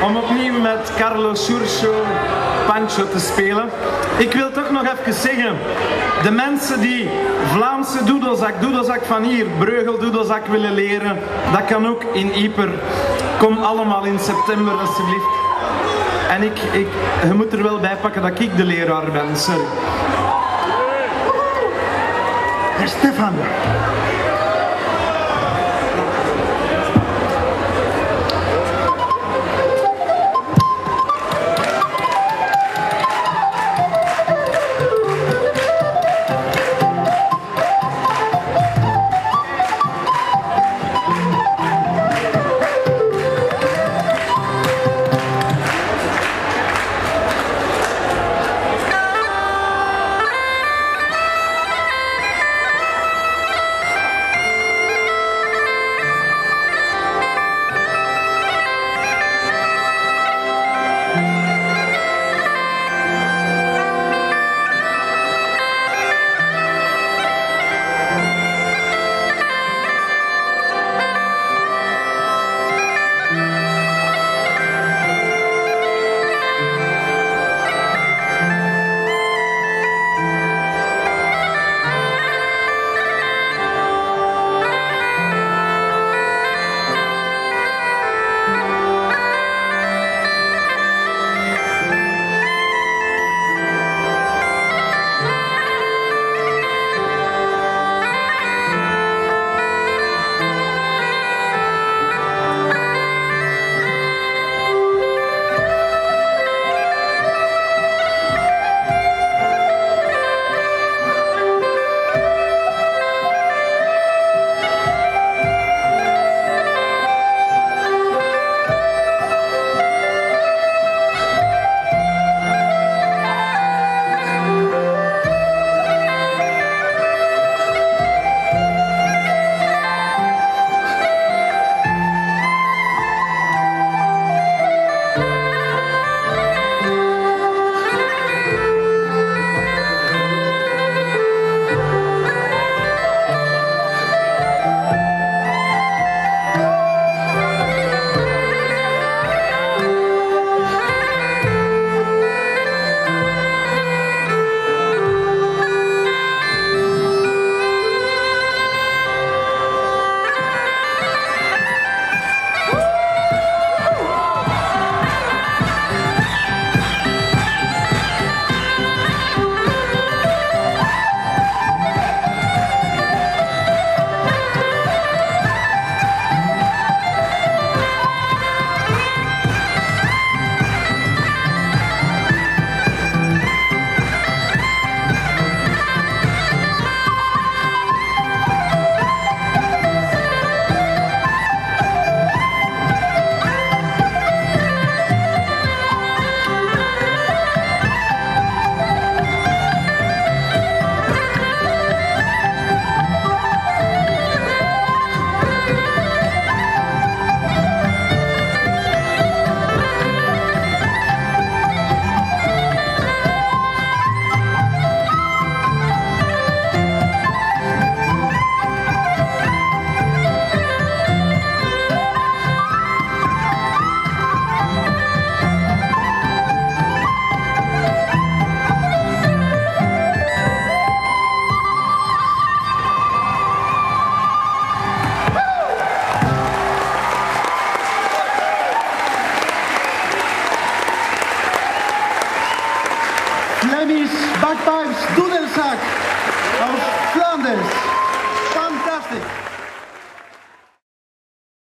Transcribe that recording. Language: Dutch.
om opnieuw met Carlos Xurxo Pancho te spelen. Ik wil toch nog even zeggen, de mensen die Vlaamse doedelzak van hier, Breugel doedelzak willen leren, dat kan ook in Ieper. Kom allemaal in september alsjeblieft. En je moet er wel bij pakken dat ik de leraar ben, sorry. Stefan. Flemish bagpipes doedelzak.